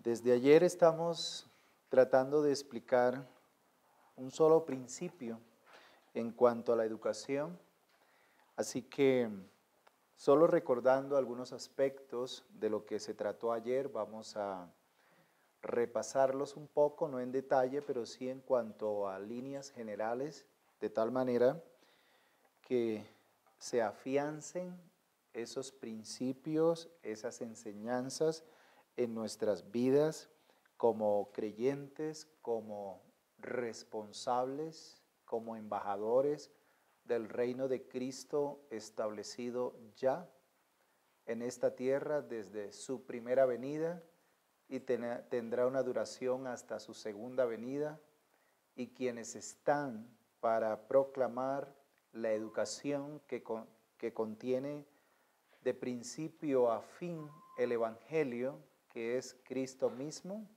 Desde ayer estamos tratando de explicar un solo principio en cuanto a la educación, así que solo recordando algunos aspectos de lo que se trató ayer, vamos a repasarlos un poco, no en detalle, pero sí en cuanto a líneas generales, de tal manera que se afiancen esos principios, esas enseñanzas en nuestras vidas como creyentes, como responsables, como embajadores del reino de Cristo establecido ya en esta tierra desde su primera venida y tendrá una duración hasta su segunda venida, y quienes están para proclamar la educación que contiene de principio a fin el Evangelio, que es Cristo mismo.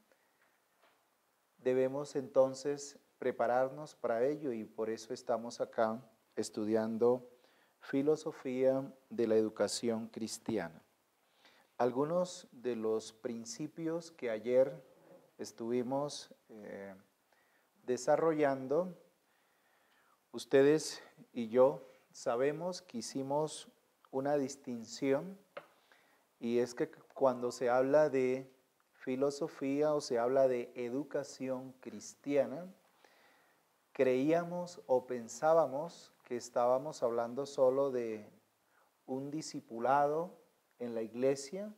Debemos entonces prepararnos para ello y por eso estamos acá estudiando filosofía de la educación cristiana. Algunos de los principios que ayer estuvimos desarrollando, ustedes y yo sabemos que hicimos una distinción, y es que cuando se habla de filosofía o se habla de educación cristiana, creíamos o pensábamos que estábamos hablando solo de un discipulado en la iglesia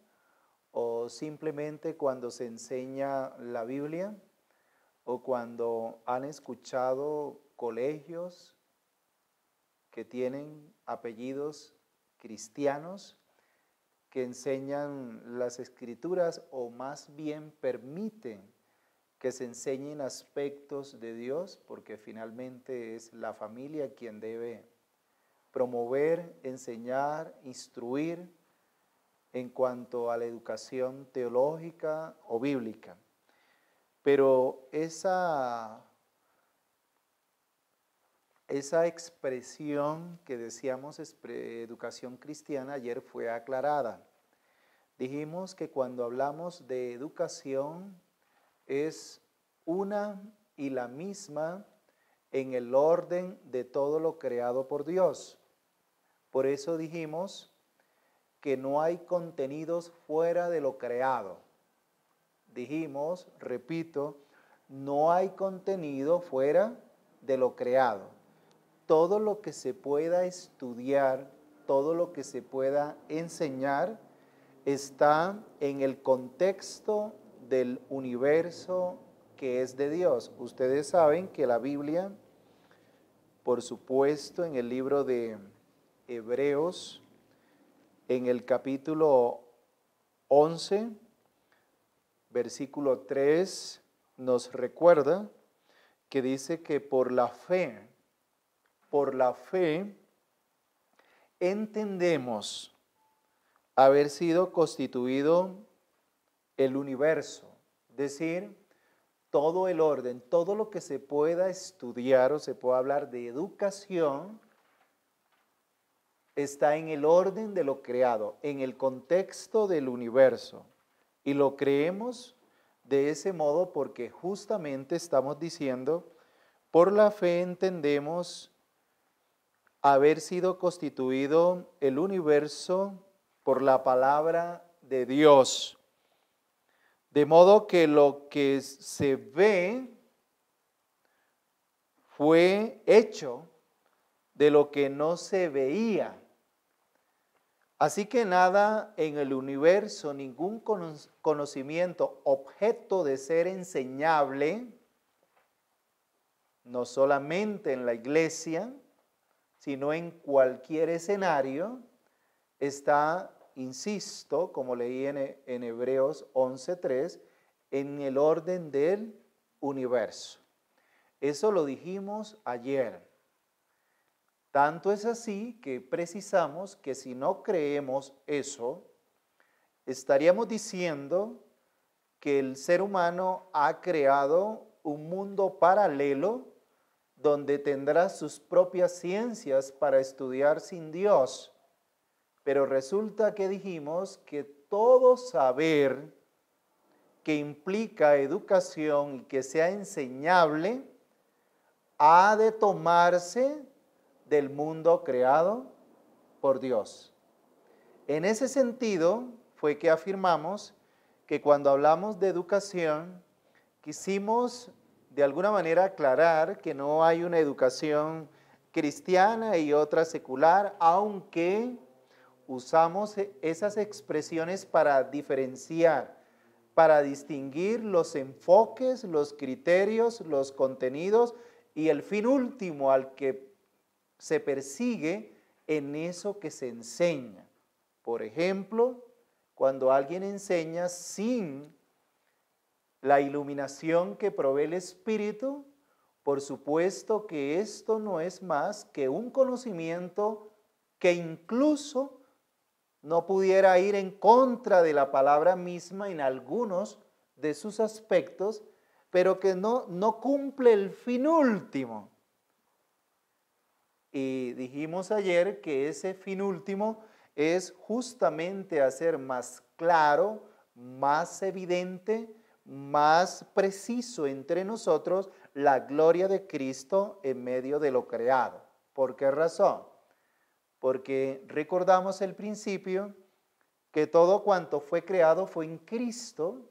o simplemente cuando se enseña la Biblia o cuando han escuchado colegios que tienen apellidos cristianos que enseñan las escrituras o más bien permiten que se enseñen aspectos de Dios, porque finalmente es la familia quien debe promover, enseñar, instruir en cuanto a la educación teológica o bíblica. Pero esa expresión que decíamos educación cristiana ayer fue aclarada. Dijimos que cuando hablamos de educación es una y la misma en el orden de todo lo creado por Dios. Por eso dijimos que no hay contenidos fuera de lo creado. Dijimos, repito, no hay contenido fuera de lo creado. Todo lo que se pueda estudiar, todo lo que se pueda enseñar, está en el contexto del universo que es de Dios. Ustedes saben que la Biblia, por supuesto, en el libro de Hebreos, en el capítulo 11, versículo 3, nos recuerda que dice que por la fe entendemos haber sido constituido el universo, es decir, todo el orden, todo lo que se pueda estudiar o se pueda hablar de educación, está en el orden de lo creado, en el contexto del universo. Y lo creemos de ese modo porque justamente estamos diciendo, por la fe entendemos haber sido constituido el universo por la palabra de Dios. De modo que lo que se ve fue hecho de lo que no se veía. Así que nada en el universo, ningún conocimiento, objeto de ser enseñable, no solamente en la iglesia, sino en cualquier escenario, está, insisto, como leí en Hebreos 11:3, en el orden del universo. Eso lo dijimos ayer. Tanto es así que precisamos que si no creemos eso, estaríamos diciendo que el ser humano ha creado un mundo paralelo donde tendrá sus propias ciencias para estudiar sin Dios. Pero resulta que dijimos que todo saber que implica educación y que sea enseñable, ha de tomarse del mundo creado por Dios. En ese sentido fue que afirmamos que cuando hablamos de educación, quisimos de alguna manera aclarar que no hay una educación cristiana y otra secular, aunque usamos esas expresiones para diferenciar, para distinguir los enfoques, los criterios, los contenidos y el fin último al que se persigue en eso que se enseña. Por ejemplo, cuando alguien enseña sin la iluminación que provee el Espíritu, por supuesto que esto no es más que un conocimiento que incluso no pudiera ir en contra de la palabra misma en algunos de sus aspectos, pero que no cumple el fin último. Y dijimos ayer que ese fin último es justamente hacer más claro, más evidente, más preciso entre nosotros la gloria de Cristo en medio de lo creado. ¿Por qué razón? Porque recordamos el principio que todo cuanto fue creado fue en Cristo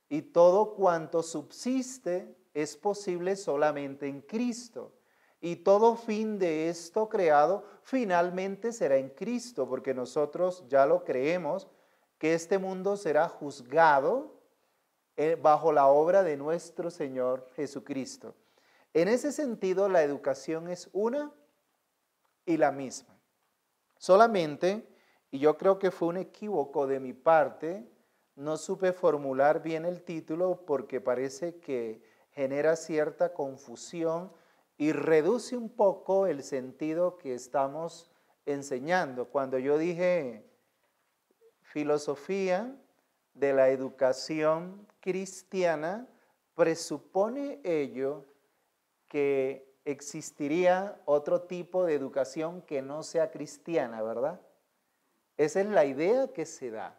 y todo cuanto subsiste es posible solamente en Cristo. Y todo fin de esto creado finalmente será en Cristo, porque nosotros ya lo creemos, que este mundo será juzgado bajo la obra de nuestro Señor Jesucristo. En ese sentido, la educación es una y la misma. Solamente, y yo creo que fue un equívoco de mi parte, no supe formular bien el título porque parece que genera cierta confusión y reduce un poco el sentido que estamos enseñando. Cuando yo dije filosofía de la educación cristiana, presupone ello que existiría otro tipo de educación que no sea cristiana, ¿verdad? Esa es la idea que se da.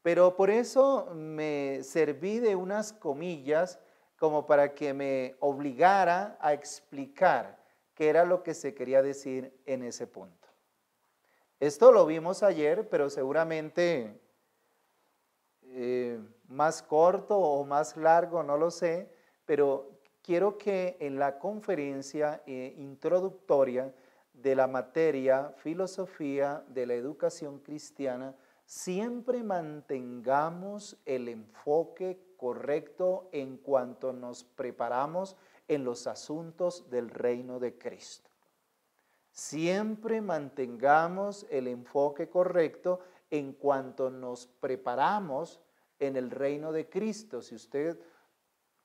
Pero por eso me serví de unas comillas como para que me obligara a explicar qué era lo que se quería decir en ese punto. Esto lo vimos ayer, pero seguramente más corto o más largo, no lo sé, pero quiero que en la conferencia introductoria de la materia Filosofía de la Educación Cristiana siempre mantengamos el enfoque correcto en cuanto nos preparamos en los asuntos del reino de Cristo. Siempre mantengamos el enfoque correcto en cuanto nos preparamos en el reino de Cristo. Si usted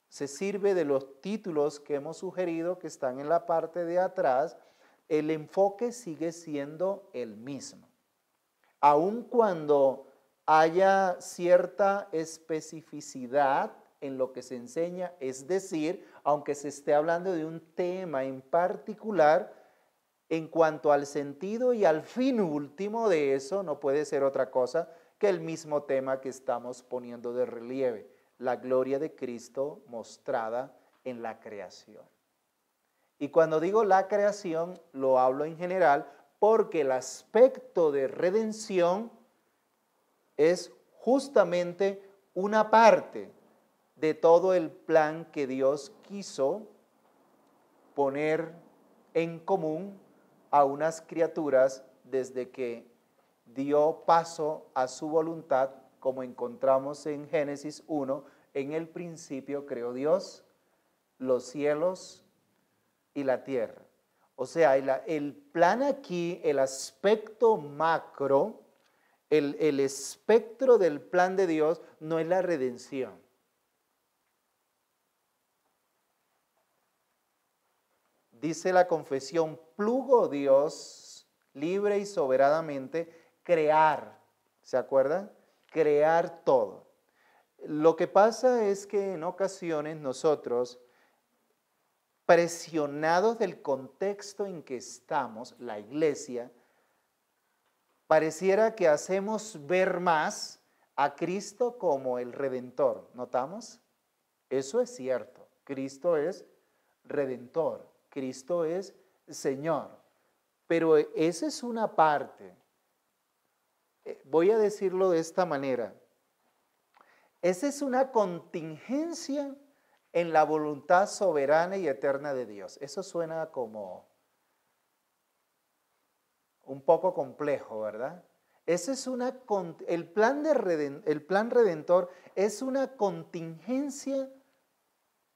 se sirve de los títulos que hemos sugerido que están en la parte de atrás, el enfoque sigue siendo el mismo. Aun cuando haya cierta especificidad en lo que se enseña, es decir, aunque se esté hablando de un tema en particular, en cuanto al sentido y al fin último de eso, no puede ser otra cosa que el mismo tema que estamos poniendo de relieve, la gloria de Cristo mostrada en la creación. Y cuando digo la creación, lo hablo en general, porque el aspecto de redención es justamente una parte de todo el plan que Dios quiso poner en común a unas criaturas desde que dio paso a su voluntad, como encontramos en Génesis 1, en el principio creó Dios los cielos y la tierra. O sea, el plan aquí, el aspecto macro, el espectro del plan de Dios no es la redención. Dice la confesión, plugo Dios libre y soberanamente crear, ¿se acuerdan? Crear todo. Lo que pasa es que en ocasiones nosotros, presionados del contexto en que estamos, la iglesia, pareciera que hacemos ver más a Cristo como el Redentor. ¿Notamos? Eso es cierto. Cristo es Redentor. Cristo es Señor. Pero esa es una parte. Voy a decirlo de esta manera. Esa es una contingencia en la voluntad soberana y eterna de Dios. Eso suena como un poco complejo, ¿verdad? Ese es el plan redentor es una contingencia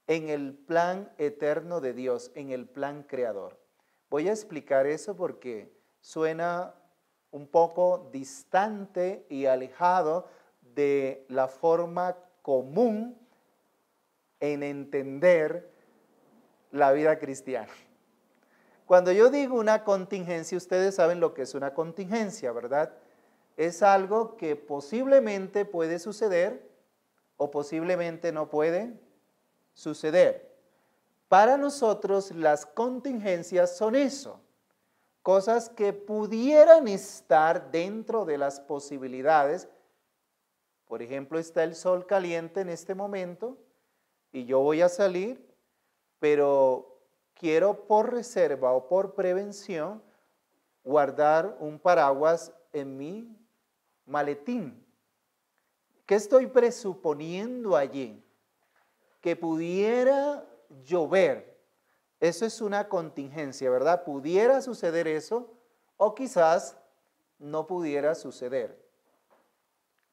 en el plan eterno de Dios, en el plan creador. Voy a explicar eso porque suena un poco distante y alejado de la forma común en entender la vida cristiana. Cuando yo digo una contingencia, ustedes saben lo que es una contingencia, ¿verdad? Es algo que posiblemente puede suceder o posiblemente no puede suceder. Para nosotros las contingencias son eso, cosas que pudieran estar dentro de las posibilidades. Por ejemplo, está el sol caliente en este momento y yo voy a salir, pero quiero por reserva o por prevención guardar un paraguas en mi maletín. ¿Qué estoy presuponiendo allí? Que pudiera llover. Eso es una contingencia, ¿verdad? Pudiera suceder eso o quizás no pudiera suceder.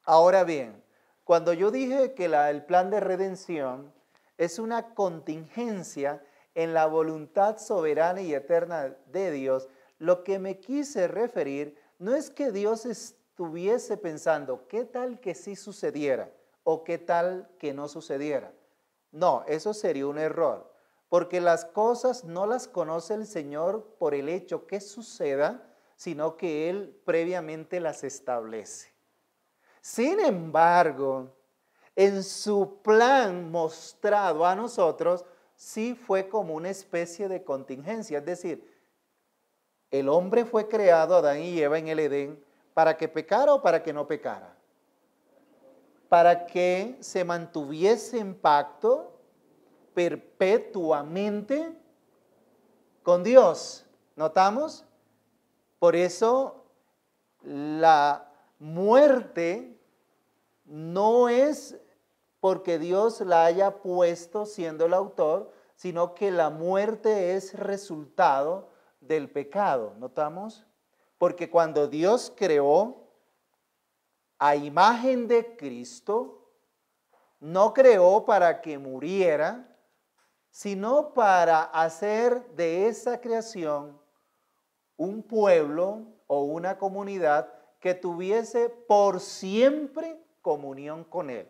Ahora bien, cuando yo dije que el plan de redención es una contingencia en la voluntad soberana y eterna de Dios, lo que me quise referir no es que Dios estuviese pensando, ¿qué tal que sí sucediera? ¿O qué tal que no sucediera? No, eso sería un error, porque las cosas no las conoce el Señor por el hecho que suceda, sino que Él previamente las establece. Sin embargo, en su plan mostrado a nosotros, sí fue como una especie de contingencia, es decir, el hombre fue creado, Adán y Eva en el Edén, para que pecara o para que no pecara, para que se mantuviese en pacto perpetuamente con Dios. ¿Notamos? Por eso la muerte no es porque Dios la haya puesto siendo el autor, sino que la muerte es resultado del pecado. ¿Notamos? Porque cuando Dios creó a imagen de Cristo, no creó para que muriera, sino para hacer de esa creación un pueblo o una comunidad que tuviese por siempre comunión con Él.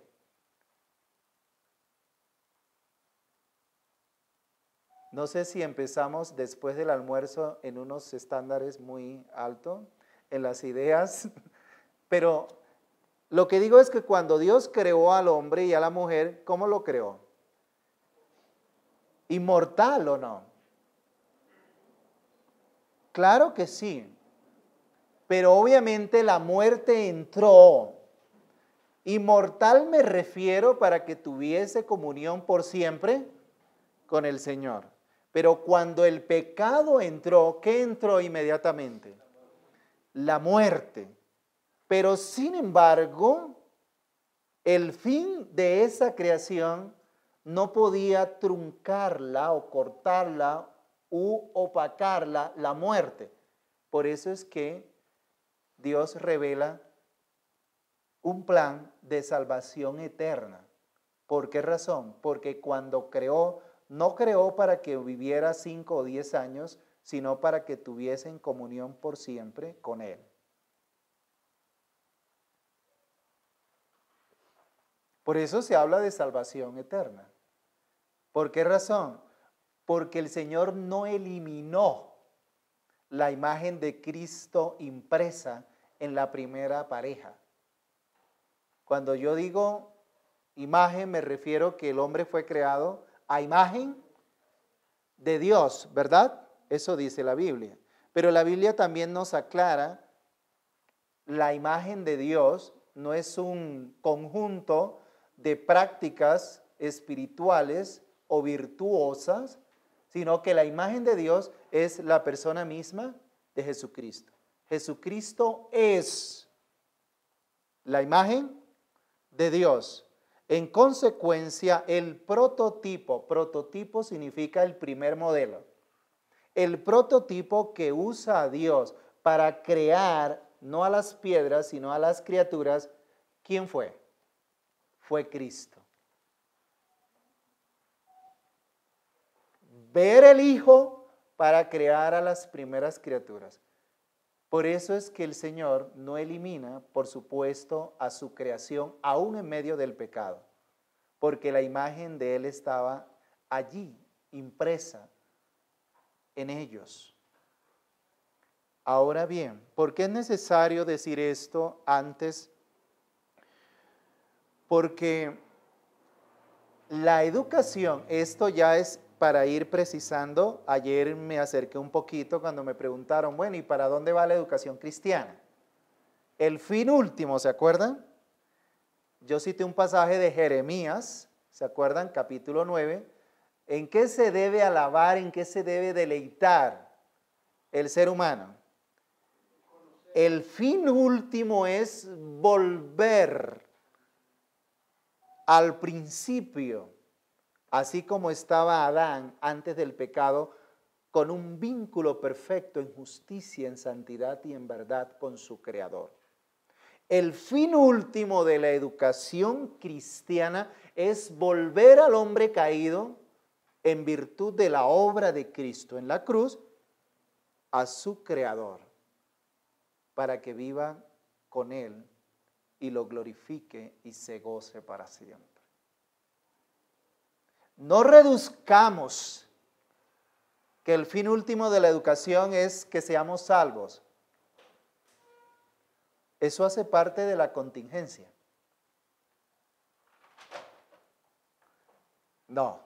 No sé si empezamos después del almuerzo en unos estándares muy altos en las ideas, pero lo que digo es que cuando Dios creó al hombre y a la mujer, ¿cómo lo creó? ¿Inmortal o no? Claro que sí, pero obviamente la muerte entró. Inmortal me refiero para que tuviese comunión por siempre con el Señor. Pero cuando el pecado entró, ¿qué entró inmediatamente? La muerte. Pero sin embargo, el fin de esa creación no podía truncarla o cortarla u opacarla la muerte. Por eso es que Dios revela un plan de salvación eterna. ¿Por qué razón? Porque cuando creó, no creó para que viviera 5 o 10 años, sino para que tuviesen comunión por siempre con Él. Por eso se habla de salvación eterna. ¿Por qué razón? Porque el Señor no eliminó la imagen de Cristo impresa en la primera pareja. Cuando yo digo imagen, me refiero que el hombre fue creado a imagen de Dios, ¿verdad? Eso dice la Biblia. Pero la Biblia también nos aclara la imagen de Dios no es un conjunto de prácticas espirituales o virtuosas, sino que la imagen de Dios es la persona misma de Jesucristo. Jesucristo es la imagen de Dios. En consecuencia, el prototipo significa el primer modelo. El prototipo que usa a Dios para crear, no a las piedras, sino a las criaturas, ¿quién fue? Fue Cristo. Ver el Hijo para crear a las primeras criaturas. Por eso es que el Señor no elimina, por supuesto, a su creación, aún en medio del pecado, porque la imagen de Él estaba allí, impresa en ellos. Ahora bien, ¿por qué es necesario decir esto antes? Porque la educación, esto ya es para ir precisando. Ayer me acerqué un poquito cuando me preguntaron, bueno, ¿y para dónde va la educación cristiana? El fin último, ¿se acuerdan? Yo cité un pasaje de Jeremías, ¿se acuerdan? Capítulo 9. ¿En qué se debe alabar, en qué se debe deleitar el ser humano? El fin último es volver al principio, así como estaba Adán antes del pecado, con un vínculo perfecto en justicia, en santidad y en verdad con su Creador. El fin último de la educación cristiana es volver al hombre caído en virtud de la obra de Cristo en la cruz a su Creador, para que viva con Él y lo glorifique y se goce para siempre. No reduzcamos que el fin último de la educación es que seamos salvos. Eso hace parte de la contingencia. No,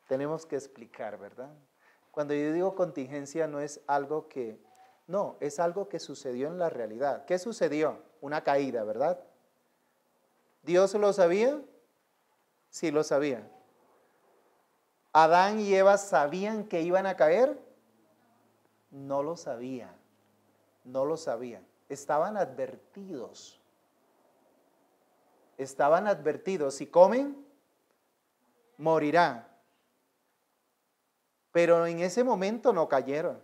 tenemos que explicar, ¿verdad? Cuando yo digo contingencia no es algo que, no, es algo que sucedió en la realidad. ¿Qué sucedió? Una caída, ¿verdad? ¿Dios lo sabía? Sí, lo sabía. ¿Adán y Eva sabían que iban a caer? No lo sabían, no lo sabían. Estaban advertidos. Estaban advertidos, si comen, morirán. Pero en ese momento no cayeron.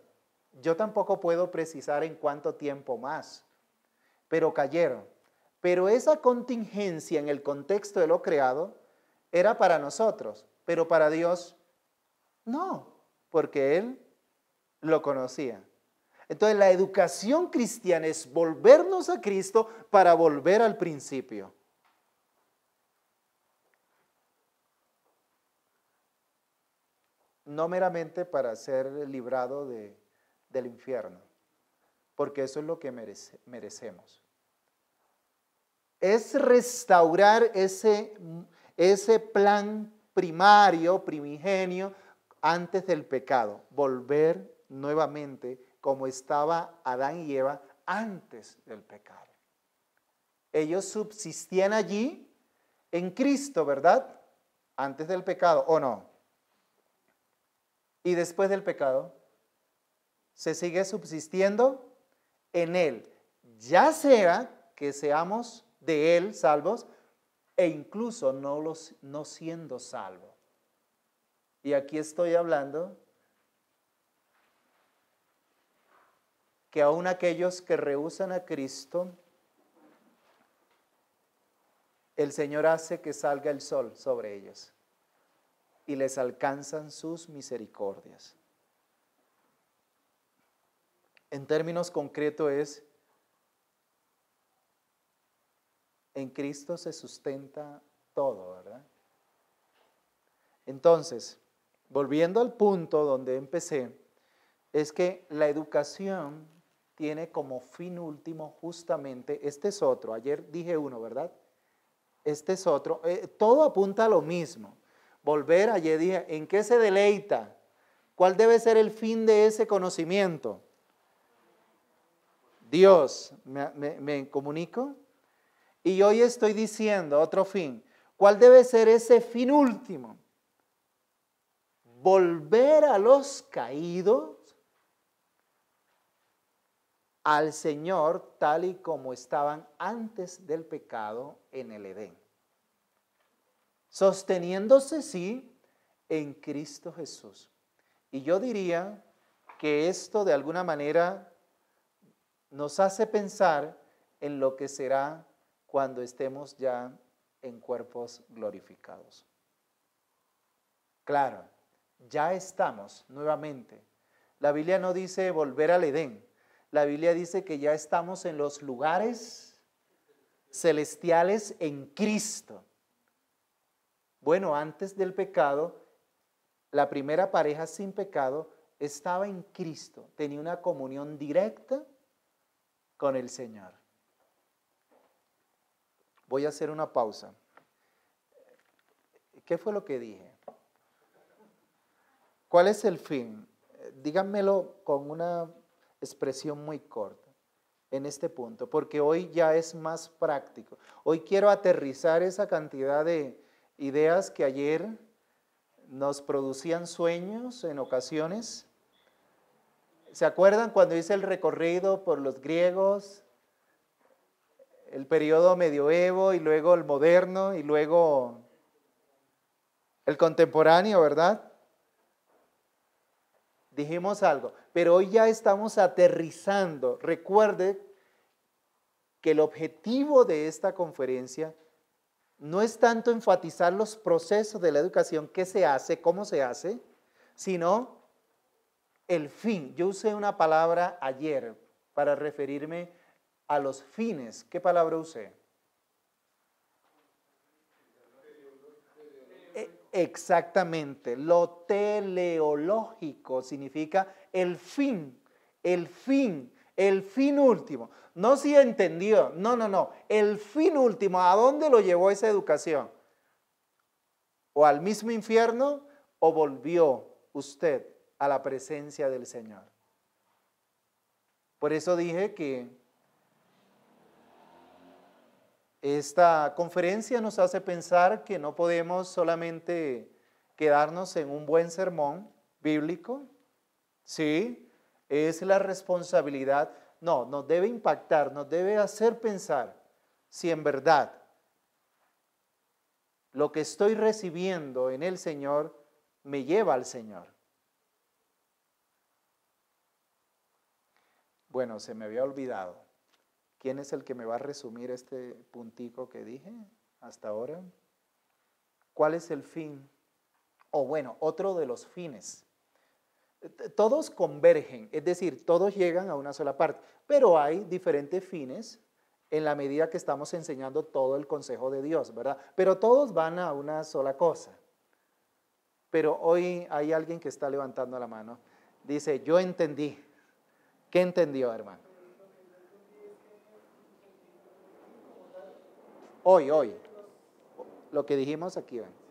Yo tampoco puedo precisar en cuánto tiempo más, pero cayeron. Pero esa contingencia en el contexto de lo creado era para nosotros, pero para Dios no, porque Él lo conocía. Entonces la educación cristiana es volvernos a Cristo para volver al principio. No meramente para ser librado del infierno, porque eso es lo que merecemos. Es restaurar ese plan primario, primigenio, antes del pecado, volver nuevamente como estaba Adán y Eva antes del pecado. Ellos subsistían allí en Cristo, ¿verdad? Antes del pecado, ¿o no? Y después del pecado, se sigue subsistiendo en Él, ya sea que seamos de Él salvos e incluso no siendo salvos. Y aquí estoy hablando que aún aquellos que rehúsan a Cristo, el Señor hace que salga el sol sobre ellos y les alcanzan sus misericordias. En términos concretos es, en Cristo se sustenta todo, ¿verdad? Entonces, volviendo al punto donde empecé, es que la educación tiene como fin último justamente, este es otro, ayer dije uno, ¿verdad? Este es otro, todo apunta a lo mismo. Volver, ayer dije, ¿en qué se deleita? ¿Cuál debe ser el fin de ese conocimiento? Dios, ¿me comunico? Y hoy estoy diciendo otro fin. ¿Cuál debe ser ese fin último? Volver a los caídos al Señor tal y como estaban antes del pecado en el Edén. Sosteniéndose, sí, en Cristo Jesús. Y yo diría que esto de alguna manera nos hace pensar en lo que será cuando estemos ya en cuerpos glorificados. Claro, ya estamos nuevamente. La Biblia no dice volver al Edén. La Biblia dice que ya estamos en los lugares celestiales en Cristo. Bueno, antes del pecado, la primera pareja sin pecado estaba en Cristo, tenía una comunión directa con el Señor. Voy a hacer una pausa. ¿Qué fue lo que dije? ¿Cuál es el fin? Díganmelo con una expresión muy corta en este punto, porque hoy ya es más práctico. Hoy quiero aterrizar esa cantidad de ideas que ayer nos producían sueños en ocasiones. ¿Se acuerdan cuando hice el recorrido por los griegos, el periodo medioevo y luego el moderno y luego el contemporáneo, verdad? Dijimos algo, pero hoy ya estamos aterrizando. Recuerde que el objetivo de esta conferencia no es tanto enfatizar los procesos de la educación, qué se hace, cómo se hace, sino el fin. Yo usé una palabra ayer para referirme a los fines. ¿Qué palabra usé? Exactamente. Lo teleológico significa el fin último. No si entendió, no. El fin último, ¿a dónde lo llevó esa educación? ¿O al mismo infierno o volvió usted a la presencia del Señor? Por eso dije que esta conferencia nos hace pensar que no podemos solamente quedarnos en un buen sermón bíblico, ¿sí? Es la responsabilidad, no, nos debe impactar, nos debe hacer pensar si en verdad lo que estoy recibiendo en el Señor me lleva al Señor. Bueno, se me había olvidado. ¿Quién es el que me va a resumir este puntico que dije hasta ahora? ¿Cuál es el fin? O bueno, otro de los fines. Todos convergen, es decir, todos llegan a una sola parte, pero hay diferentes fines en la medida que estamos enseñando todo el consejo de Dios, ¿verdad? Pero todos van a una sola cosa. Pero hoy hay alguien que está levantando la mano. Dice, yo entendí. ¿Qué entendió, hermano? Hoy. Lo que dijimos aquí. ¿Ven?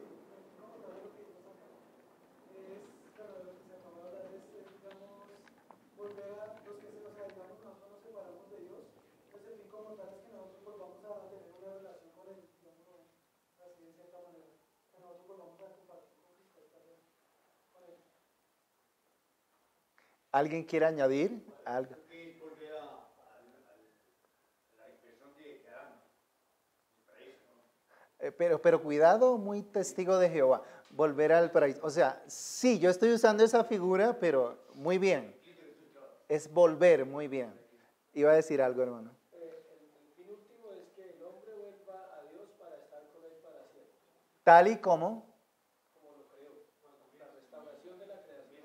¿Alguien quiere añadir algo? Pero cuidado, muy testigo de Jehová, volver al paraíso. O sea, sí, yo estoy usando esa figura, pero muy bien. Es volver, muy bien. Iba a decir algo, hermano. El fin último es que el hombre vuelva a Dios para estar con él para siempre. Tal y como Lo creó, la restauración de la creación.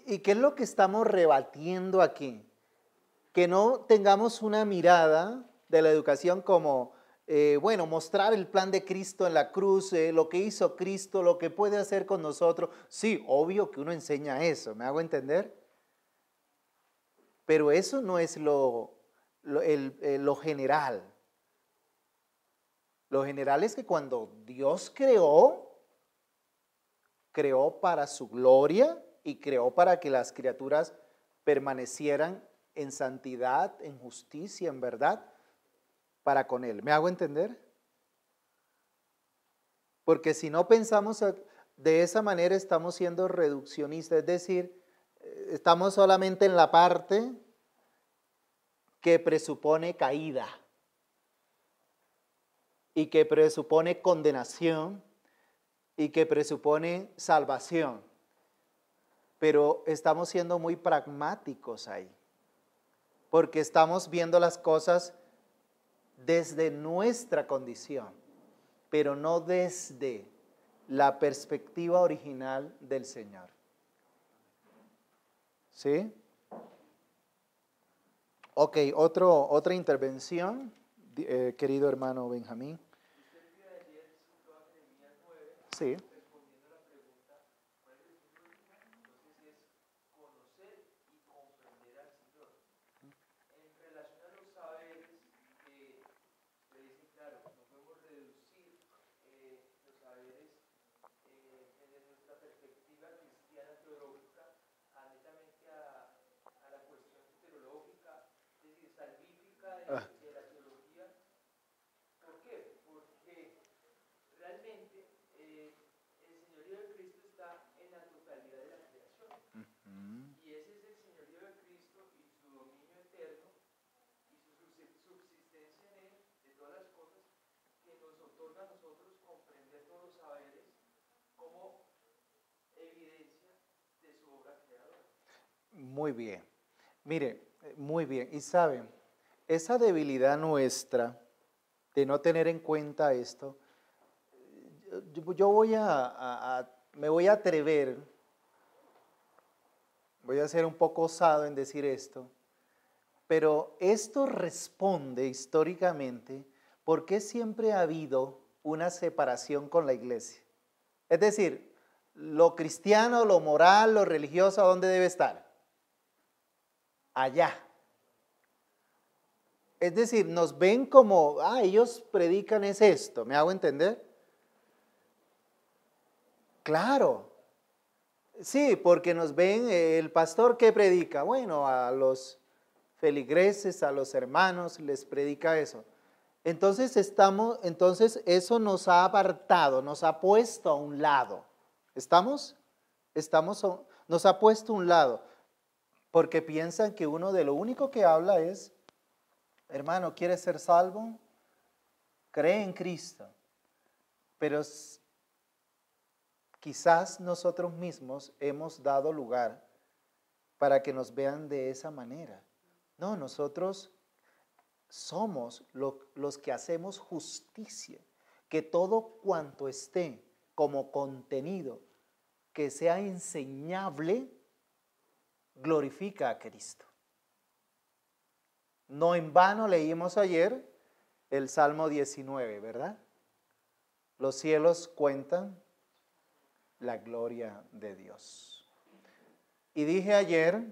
¿Y qué es lo que estamos rebatiendo aquí? Que no tengamos una mirada de la educación como, bueno, mostrar el plan de Cristo en la cruz, lo que hizo Cristo, lo que puede hacer con nosotros. Sí, obvio que uno enseña eso, ¿me hago entender? Pero eso no es lo general. Lo general es que cuando Dios creó para su gloria y creó para que las criaturas permanecieran en santidad, en justicia, en verdad. para con Él. ¿Me hago entender? Porque si no pensamos de esa manera, estamos siendo reduccionistas, es decir, estamos solamente en la parte que presupone caída y que presupone condenación y que presupone salvación. Pero estamos siendo muy pragmáticos ahí, porque estamos viendo las cosas desde nuestra condición, pero no desde la perspectiva original del Señor. ¿Sí? Ok, otra intervención, querido hermano Benjamín. Sí. Ah, ujú. Muy bien. Mire, muy bien. Y saben, esa debilidad nuestra de no tener en cuenta esto, yo me voy a atrever, voy a ser un poco osado en decir esto, pero esto responde históricamente por qué siempre ha habido una separación con la iglesia. Es decir, lo cristiano, lo moral, lo religioso, ¿a dónde debe estar? Allá. Es decir, nos ven como, ellos predican es esto, ¿me hago entender? Claro, sí, porque nos ven, el pastor que predica, bueno, a los feligreses, a los hermanos les predica eso. Entonces eso nos ha apartado, nos ha puesto a un lado. ¿Estamos? Nos ha puesto a un lado, porque piensan que uno de lo único que habla es, hermano, ¿quieres ser salvo? Cree en Cristo. Pero quizás nosotros mismos hemos dado lugar para que nos vean de esa manera. No, nosotros somos los que hacemos justicia, que todo cuanto esté como contenido que sea enseñable, glorifica a Cristo. No en vano leímos ayer el Salmo 19, ¿verdad? Los cielos cuentan la gloria de Dios. Y dije ayer,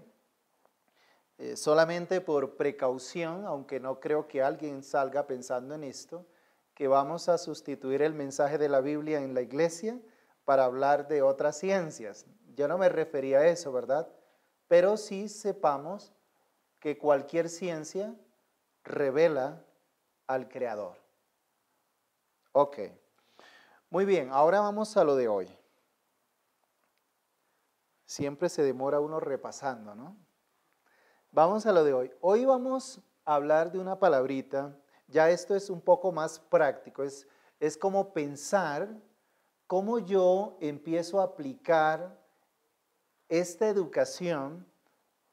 solamente por precaución, aunque no creo que alguien salga pensando en esto, que vamos a sustituir el mensaje de la Biblia en la iglesia para hablar de otras ciencias. Yo no me refería a eso, ¿verdad? Pero sí sepamos que cualquier ciencia revela al Creador. Ok. Muy bien, ahora vamos a lo de hoy. Siempre se demora uno repasando, ¿no? Vamos a lo de hoy. Hoy vamos a hablar de una palabrita, ya esto es un poco más práctico, es como pensar cómo yo empiezo a aplicar esta educación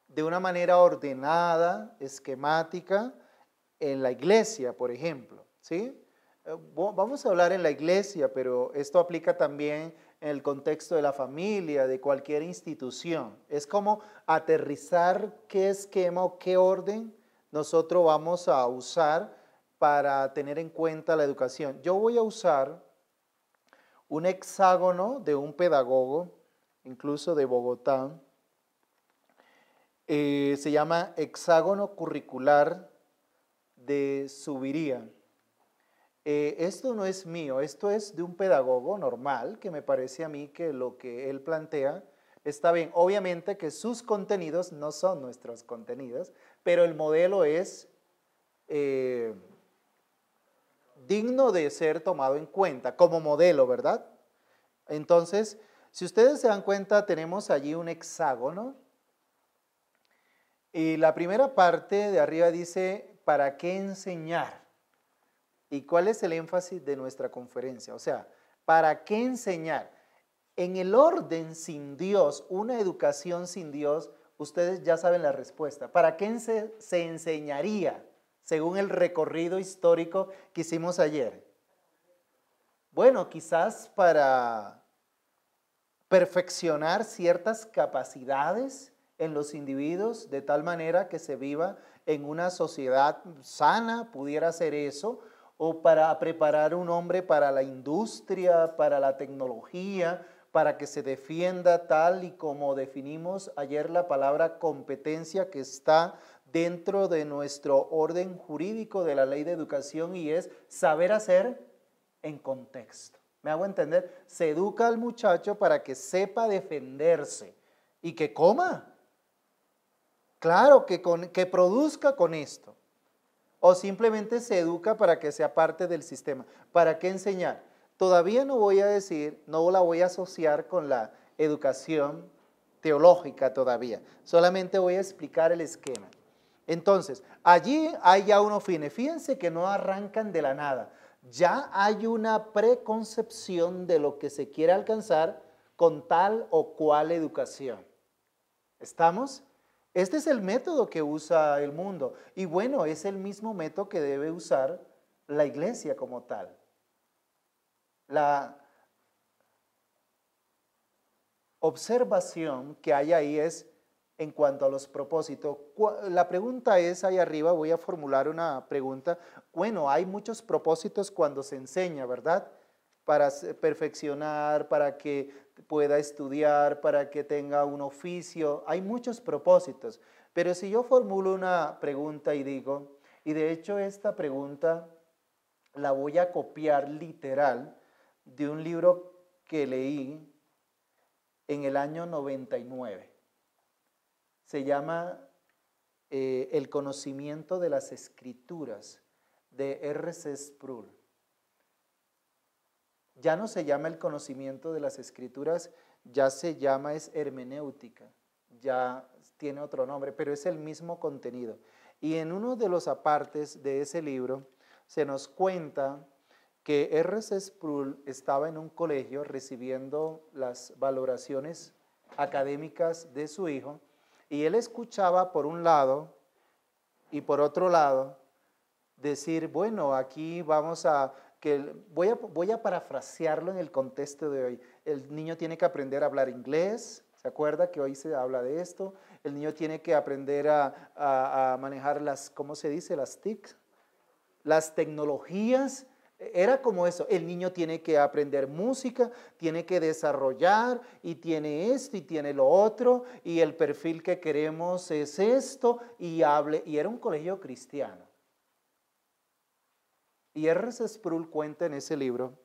de una manera ordenada, esquemática, en la iglesia, por ejemplo, ¿sí? Vamos a hablar en la iglesia, pero esto aplica también en el contexto de la familia, de cualquier institución. Es como aterrizar qué esquema o qué orden nosotros vamos a usar para tener en cuenta la educación. Yo voy a usar un hexágono de un pedagogo, incluso de Bogotá, se llama hexágono curricular de Subiría. Esto no es mío, esto es de un pedagogo normal, que me parece a mí que lo que él plantea está bien. Obviamente que sus contenidos no son nuestros contenidos, pero el modelo es digno de ser tomado en cuenta como modelo, ¿verdad? Entonces, si ustedes se dan cuenta, tenemos allí un hexágono y la primera parte de arriba dice, ¿para qué enseñar? ¿Y cuál es el énfasis de nuestra conferencia? O sea, ¿para qué enseñar? En el orden sin Dios, una educación sin Dios, ustedes ya saben la respuesta. ¿Para qué se enseñaría según el recorrido histórico que hicimos ayer? Bueno, quizás para perfeccionar ciertas capacidades en los individuos de tal manera que se viva en una sociedad sana, pudiera ser eso, o para preparar un hombre para la industria, para la tecnología, para que se defienda tal y como definimos ayer la palabra competencia que está dentro de nuestro orden jurídico de la ley de educación y es saber hacer en contexto. ¿Me hago entender? Se educa al muchacho para que sepa defenderse y que coma. Claro, que produzca con esto. O simplemente se educa para que sea parte del sistema. ¿Para qué enseñar? Todavía no voy a decir, no la voy a asociar con la educación teológica todavía. Solamente voy a explicar el esquema. Entonces, allí hay ya unos fines. Fíjense que no arrancan de la nada. Ya hay una preconcepción de lo que se quiere alcanzar con tal o cual educación. ¿Estamos? Este es el método que usa el mundo. Y bueno, es el mismo método que debe usar la iglesia como tal. La observación que hay ahí es en cuanto a los propósitos. La pregunta es, ahí arriba voy a formular una pregunta. Bueno, hay muchos propósitos cuando se enseña, ¿verdad? Para perfeccionar, para que pueda estudiar, para que tenga un oficio. Hay muchos propósitos. Pero si yo formulo una pregunta y digo, y de hecho esta pregunta la voy a copiar literal de un libro que leí en el año 99. Se llama El conocimiento de las escrituras, de R.C. Sproul. Ya no se llama el conocimiento de las escrituras, ya se llama es hermenéutica, ya tiene otro nombre, pero es el mismo contenido. Y en uno de los apartes de ese libro se nos cuenta que R.C. Sproul estaba en un colegio recibiendo las valoraciones académicas de su hijo y él escuchaba por un lado y por otro lado decir, bueno, aquí vamos a, voy a parafrasearlo en el contexto de hoy. El niño tiene que aprender a hablar inglés, ¿se acuerda que hoy se habla de esto? El niño tiene que aprender a manejar las, ¿cómo se dice? Las TIC, las tecnologías. Era como eso, el niño tiene que aprender música, tiene que desarrollar y tiene esto y tiene lo otro y el perfil que queremos es esto y hable, y era un colegio cristiano. Y R.C. Sproul cuenta en ese libro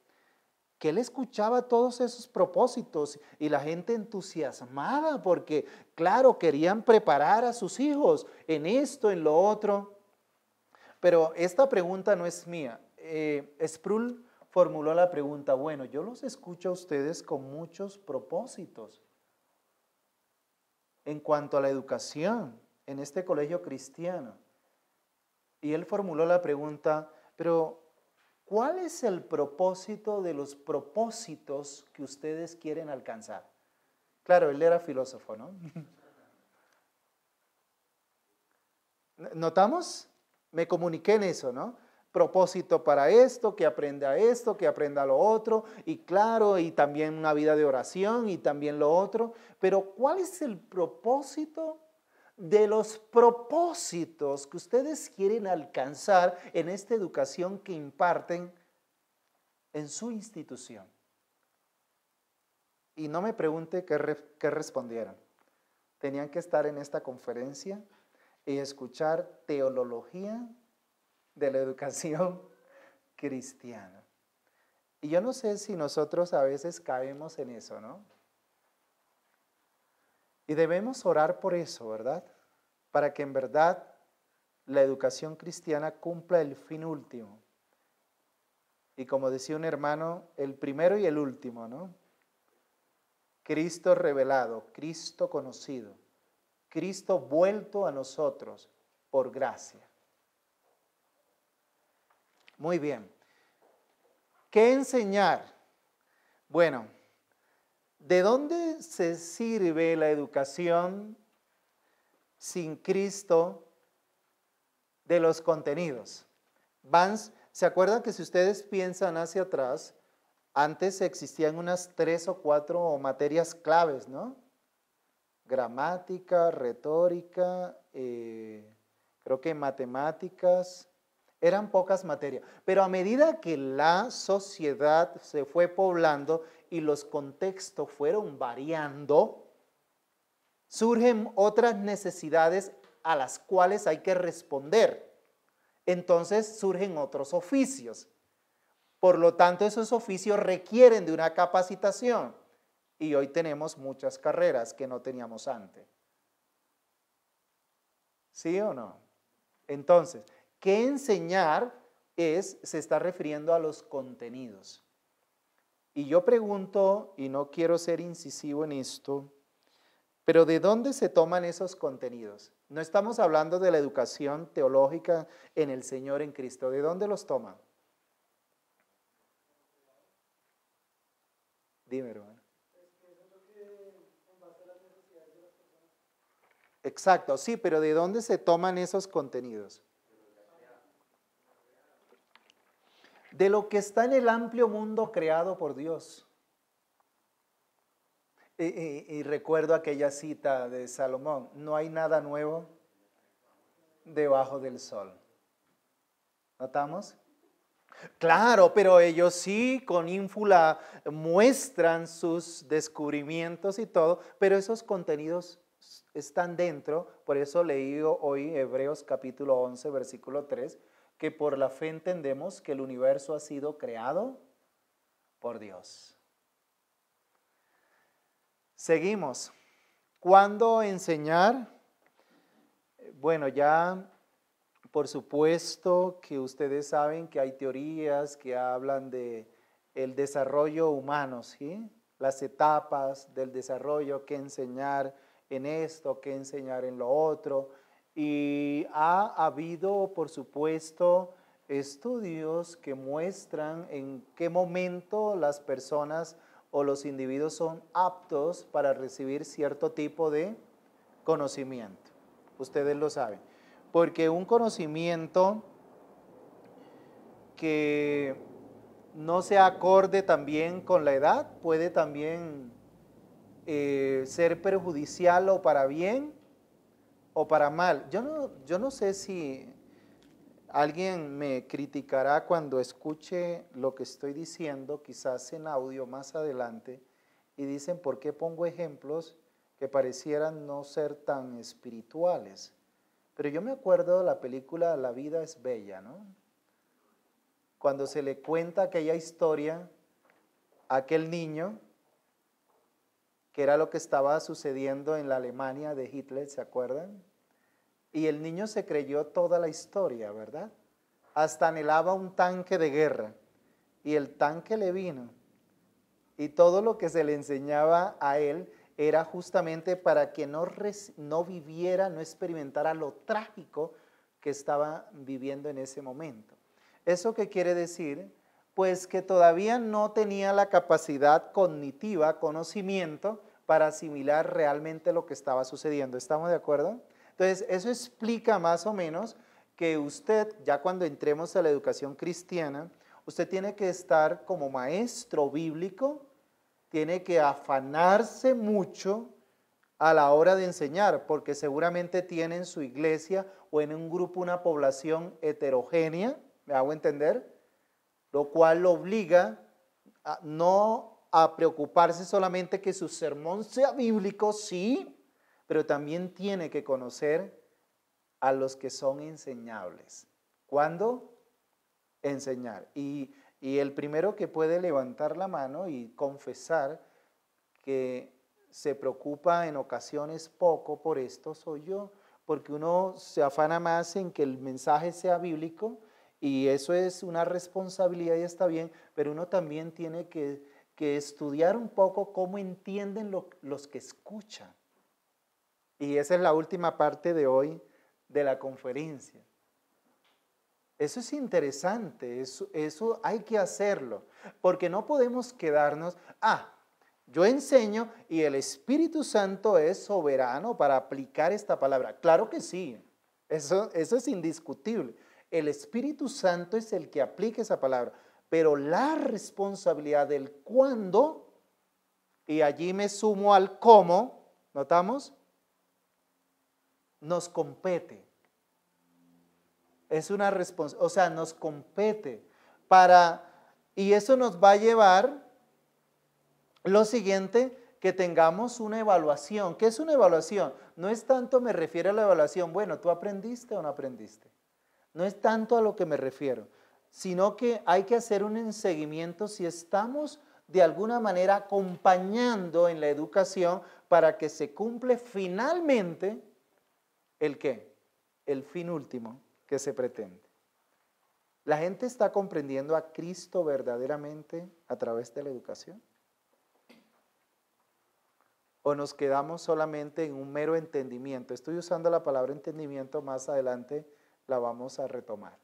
que él escuchaba todos esos propósitos y la gente entusiasmada porque, claro, querían preparar a sus hijos en esto, en lo otro. Pero esta pregunta no es mía. Sproul formuló la pregunta, bueno, yo los escucho a ustedes con muchos propósitos en cuanto a la educación en este colegio cristiano. Y él formuló la pregunta, pero ¿cuál es el propósito de los propósitos que ustedes quieren alcanzar? Claro, él era filósofo, ¿no? ¿Notamos? Me comuniqué en eso, ¿no? Propósito para esto, que aprenda lo otro, y claro, y también una vida de oración, y también lo otro. Pero ¿cuál es el propósito de los propósitos que ustedes quieren alcanzar en esta educación que imparten en su institución? Y no me pregunte qué respondieron. Tenían que estar en esta conferencia y escuchar teología de la educación cristiana. Y yo no sé si nosotros a veces caemos en eso, ¿no? Y debemos orar por eso, ¿verdad? Para que en verdad la educación cristiana cumpla el fin último, Y como decía un hermano, el primero y el último, ¿no? Cristo revelado, Cristo conocido, Cristo vuelto a nosotros por gracia. Muy bien. ¿Qué enseñar? Bueno, ¿de dónde se sirve la educación sin Cristo de los contenidos? ¿Se acuerdan que si ustedes piensan hacia atrás, antes existían unas 3 o 4 materias claves, ¿no? Gramática, retórica, creo que matemáticas, eran pocas materias. Pero a medida que la sociedad se fue poblando y los contextos fueron variando, surgen otras necesidades a las cuales hay que responder. Entonces surgen otros oficios. Por lo tanto, esos oficios requieren de una capacitación. Y hoy tenemos muchas carreras que no teníamos antes. ¿Sí o no? Entonces, ¿qué enseñar se está refiriendo a los contenidos? Y yo pregunto, y no quiero ser incisivo en esto, pero ¿de dónde se toman esos contenidos? No estamos hablando de la educación teológica en el Señor en Cristo. ¿De dónde los toman? Dime, hermano. Exacto, sí, pero ¿de dónde se toman esos contenidos? De lo que está en el amplio mundo creado por Dios. Y recuerdo aquella cita de Salomón, no hay nada nuevo debajo del sol. ¿Notamos? Claro, pero ellos sí con ínfula muestran sus descubrimientos y todo, pero esos contenidos están dentro. Por eso leí hoy Hebreos capítulo 11, versículo 3, que por la fe entendemos que el universo ha sido creado por Dios. Seguimos. ¿Cuándo enseñar? Bueno, ya por supuesto que ustedes saben que hay teorías que hablan de el desarrollo humano, ¿sí? Las etapas del desarrollo, qué enseñar en esto, qué enseñar en lo otro. Y ha habido, por supuesto, estudios que muestran en qué momento las personas o los individuos son aptos para recibir cierto tipo de conocimiento. Ustedes lo saben. Porque un conocimiento que no se acorde también con la edad puede también ser perjudicial o para bien o para mal. Yo no sé si alguien me criticará cuando escuche lo que estoy diciendo, quizás en audio más adelante, y dicen, ¿por qué pongo ejemplos que parecieran no ser tan espirituales? Pero yo me acuerdo de la película La vida es bella, ¿no? Cuando se le cuenta aquella historia a aquel niño, que era lo que estaba sucediendo en la Alemania de Hitler, ¿se acuerdan? Y el niño se creyó toda la historia, ¿verdad? Hasta anhelaba un tanque de guerra. Y el tanque le vino. Y todo lo que se le enseñaba a él era justamente para que no viviera, no experimentara lo trágico que estaba viviendo en ese momento. ¿Eso qué quiere decir? Pues que todavía no tenía la capacidad cognitiva, conocimiento, para asimilar realmente lo que estaba sucediendo. ¿Estamos de acuerdo? Entonces, eso explica más o menos que usted, ya cuando entremos a la educación cristiana, usted tiene que estar como maestro bíblico, tiene que afanarse mucho a la hora de enseñar, porque seguramente tiene en su iglesia o en un grupo una población heterogénea, ¿me hago entender? Lo cual lo obliga no a preocuparse solamente que su sermón sea bíblico, sí, pero también tiene que conocer a los que son enseñables. ¿Cuándo? Enseñar. Y el primero que puede levantar la mano y confesar que se preocupa en ocasiones poco por esto soy yo, porque uno se afana más en que el mensaje sea bíblico Y eso es una responsabilidad y está bien, pero uno también tiene que estudiar un poco cómo entienden los que escuchan. Y esa es la última parte de hoy de la conferencia. Eso es interesante, eso hay que hacerlo, porque no podemos quedarnos, yo enseño y el Espíritu Santo es soberano para aplicar esta palabra. Claro que sí, eso es indiscutible. El Espíritu Santo es el que aplica esa palabra, pero la responsabilidad del cuándo, y allí me sumo al cómo, ¿notamos? Nos compete. Es una responsabilidad, o sea, nos compete y eso nos va a llevar, lo siguiente, que tengamos una evaluación. ¿Qué es una evaluación? No es tanto, me refiero a la evaluación, bueno, ¿tú aprendiste o no aprendiste? No es tanto a lo que me refiero, sino que hay que hacer un seguimiento si estamos de alguna manera acompañando en la educación para que se cumple finalmente ¿el qué? El fin último que se pretende. ¿La gente está comprendiendo a Cristo verdaderamente a través de la educación? ¿O nos quedamos solamente en un mero entendimiento? Estoy usando la palabra entendimiento, más adelante la vamos a retomar.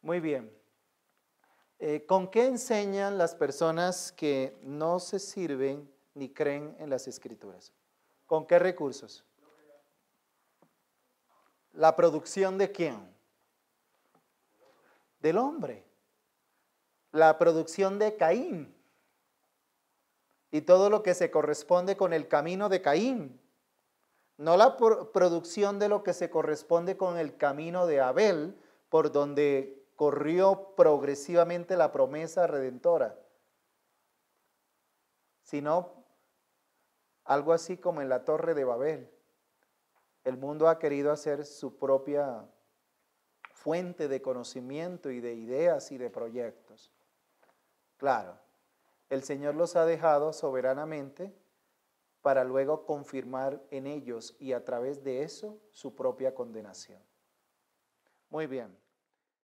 Muy bien. ¿Con qué enseñan las personas que no se sirven ni creen en las Escrituras? ¿Con qué recursos? ¿La producción de quién? Del hombre. La producción de Caín. Y todo lo que se corresponde con el camino de Caín. No la producción de lo que se corresponde con el camino de Abel, por donde corrió progresivamente la promesa redentora. Sino algo así como en la Torre de Babel. El mundo ha querido hacer su propia fuente de conocimiento y de ideas y de proyectos. Claro, el Señor los ha dejado soberanamente para luego confirmar en ellos y a través de eso su propia condenación. Muy bien.